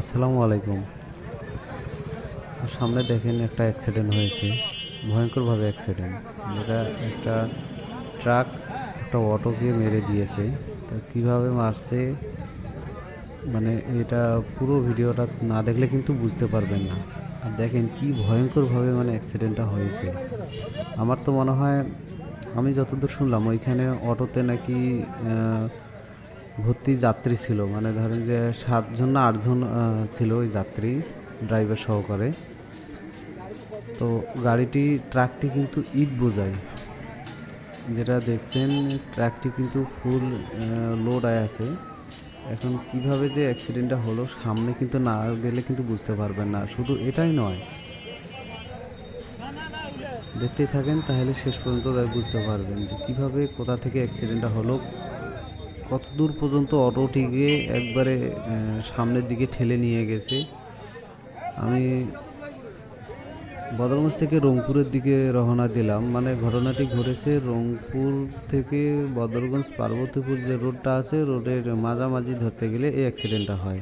আসসালামু আলাইকুম। সামনে দেখেন একটা অ্যাক্সিডেন্ট হয়েছে, ভয়ঙ্করভাবে অ্যাক্সিডেন্ট। যেটা একটা ট্রাক একটা অটোকে মেরে দিয়েছে। তো কীভাবে মারছে, মানে এটা পুরো ভিডিওটা না দেখলে কিন্তু বুঝতে পারবেন না। আর দেখেন কি ভয়ঙ্করভাবে মানে অ্যাক্সিডেন্টটা হয়েছে। আমার তো মনে হয়, আমি যতদূর শুনলাম ওইখানে অটোতে নাকি ভর্তি যাত্রী ছিল, মানে ধরেন যে 7জন না 8জন ছিল ওই যাত্রী, ড্রাইভার সহকারে। তো ট্রাকটি কিন্তু ইট বোঝাই, যেটা দেখছেন ট্রাকটি কিন্তু ফুল লোড আছে। এখন কিভাবে যে অ্যাক্সিডেন্টটা হলো সামনে কিন্তু না গেলে কিন্তু বুঝতে পারবেন না। শুধু এটাই নয়, দেখতেই থাকেন তাহলে শেষ পর্যন্ত বুঝতে পারবেন যে কিভাবে কোথা থেকে অ্যাক্সিডেন্টটা হলো, কত দূর পর্যন্ত অটোটিকে একবারে সামনের দিকে ঠেলে নিয়ে গেছে। আমি বদরগঞ্জ থেকে রংপুরের দিকে রওনা দিলাম, মানে ঘটনাটি ঘটেছে রংপুর থেকে বদরগঞ্জ পার্বতীপুর যে রোডটা আছে, রোডের মাঝামাঝি ধরতে গেলে এই অ্যাক্সিডেন্টটা হয়।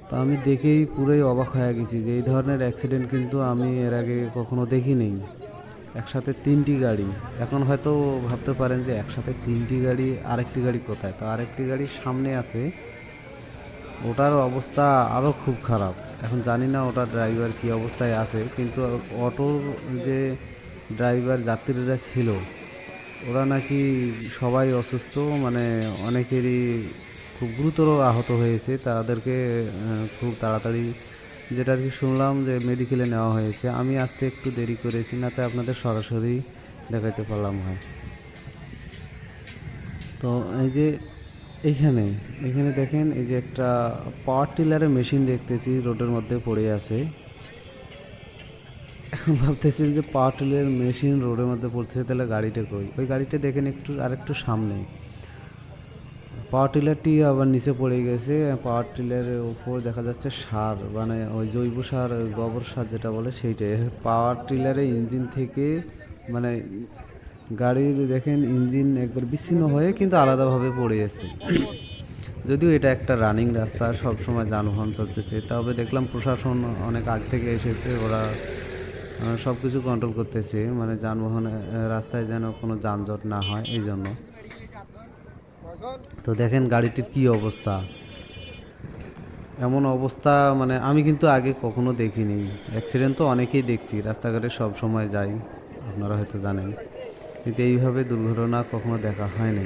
তো আমি দেখেই পুরোই অবাক হয়ে গেছি যে এই ধরনের অ্যাক্সিডেন্ট কিন্তু আমি এর আগে কখনো দেখিনি। একসাথে 3টি গাড়ি, এখন হয়তো ভাবতে পারেন যে একসাথে 3টি গাড়ি, আরেকটি গাড়ি কোথায়? তো আরেকটি গাড়ির সামনে আছে, ওটার অবস্থা আরও খুব খারাপ। এখন জানি না ওটার ড্রাইভার কী অবস্থায় আছে, কিন্তু অটোর যে ড্রাইভার যাত্রীরা ছিল ওরা নাকি সবাই অসুস্থ, মানে অনেকেরই খুব গুরুতর আহত হয়েছে। তাদেরকে খুব তাড়াতাড়ি, যেটা আর কি শুনলাম, যে মেডিকেলে নেওয়া হয়েছে। আমি আসতে একটু দেরি করেছি, না তো আপনাদের সরাসরি দেখাতে পারলাম হয়। তো এই যে এইখানে এখানে দেখেন, এই যে একটা পাওয়ার টিলারের মেশিন দেখতেছি রোডের মধ্যে পড়ে আছে। এখন ভাবতেছেন যে পাওয়ার টিলারের মেশিন রোডের মধ্যে পড়তেছে, তাহলে গাড়িটা কই? ওই গাড়িটা দেখেন একটু আরেকটু সামনে, পাওয়ার টিলারটি আবার নিচে পড়ে গেছে। পাওয়ার টিলারের উপর দেখা যাচ্ছে সার, মানে ওই জৈব সার, গোবর সার যেটা বলে সেইটাই। পাওয়ার টিলারের ইঞ্জিন থেকে, মানে গাড়ির দেখেন ইঞ্জিন একবার বিচ্ছিন্ন হয়ে কিন্তু আলাদাভাবে পড়ে আছে। যদিও এটা একটা রানিং রাস্তা, সব সময় যানবাহন চলতেছে, তবে দেখলাম প্রশাসন অনেক আগ থেকে এসেছে, ওরা সব কিছু কন্ট্রোল করতেছে, মানে যানবাহন রাস্তায় যেন কোনো যানজট না হয় এই জন্য। তো দেখেন গাড়িটির কি অবস্থা, এমন অবস্থা মানে আমি কিন্তু আগে কখনো দেখিনি। অ্যাক্সিডেন্ট তো অনেকেই দেখছি, রাস্তাঘাটে সব সময় যাই, আপনারা হয়তো জানেন, কিন্তু এইভাবে দুর্ঘটনা কখনো দেখা হয়নি।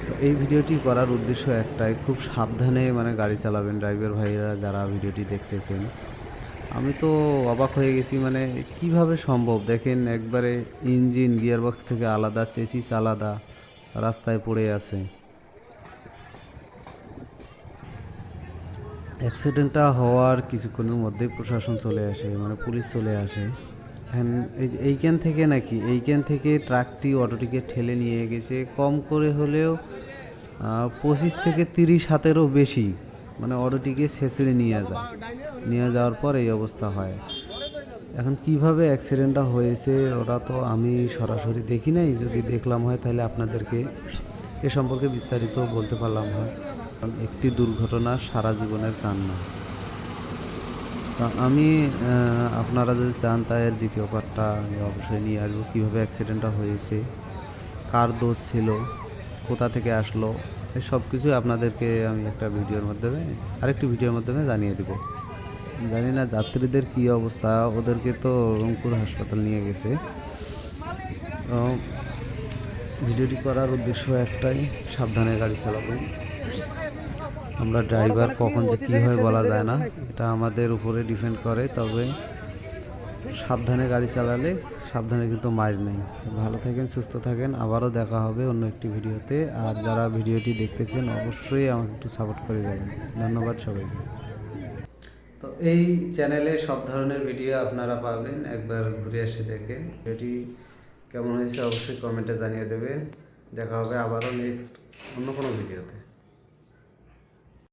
তো এই ভিডিওটি করার উদ্দেশ্য একটাই, খুব সাবধানে মানে গাড়ি চালাবেন ড্রাইভার ভাইরা যারা ভিডিওটি দেখতেছেন। আমি তো অবাক হয়ে গেছি, মানে কিভাবে সম্ভব? দেখেন একবারে ইঞ্জিন গিয়ারবক্স থেকে আলাদা, চেসিস আলাদা, রাস্তায় পড়ে আছে। অ্যাক্সিডেন্টটা হওয়ার কিছুক্ষণের মধ্যেই প্রশাসন চলে আসে, মানে পুলিশ চলে আসে। এইখান থেকে ট্রাকটি অটোটিকে ঠেলে নিয়ে গেছে, কম করে হলেও 25 থেকে 30 হাতেরও বেশি, মানে অটোটিকে ছেঁচড়ে নিয়ে যাওয়ার পর এই অবস্থা হয়। এখন কিভাবে অ্যাক্সিডেন্টটা হয়েছে ওটা তো আমি সরাসরি দেখি নাই, যদি দেখলাম হয় তাহলে আপনাদেরকে এ সম্পর্কে বিস্তারিত বলতে পারলাম হয়। কারণ একটি দুর্ঘটনা সারা জীবনের কান্না। তা আমি আপনারা যদি চান তাই এর দ্বিতীয় পার্টটা আমি অবশ্যই নিয়ে আসবো, কীভাবে অ্যাক্সিডেন্টটা হয়েছে, কার দোষ ছিল, কোথা থেকে আসলো, এই সব কিছুই আপনাদেরকে আমি আরেকটি ভিডিওর মাধ্যমে জানিয়ে দেব। জানি না যাত্রীদের কী অবস্থা, ওদেরকে তো রংপুর হাসপাতাল নিয়ে গেছে। ভিডিওটি করার উদ্দেশ্য একটাই, সাবধানে গাড়ি চালাবেন। আমরা ড্রাইভার কখন যে কী হয় বলা যায় না, এটা আমাদের উপরে ডিপেন্ড করে। তবে সাবধানে গাড়ি চালালে সাবধানে কিন্তু মার নেই। ভালো থাকেন, সুস্থ থাকেন, আবারও দেখা হবে অন্য একটি ভিডিওতে। আর যারা ভিডিওটি দেখতেছেন অবশ্যই আমাকে একটু সাপোর্ট করে দেবেন। ধন্যবাদ সবাইকে। তো এই চ্যানেলে সব ধরনের ভিডিও আপনারা পাবেন, একবার ঘুরে এসে দেখেন। ভিডিওটি কেমন হয়েছে অবশ্যই কমেন্টে জানিয়ে দেবেন। দেখা হবে আবারও নেক্সট অন্য কোনো ভিডিওতে।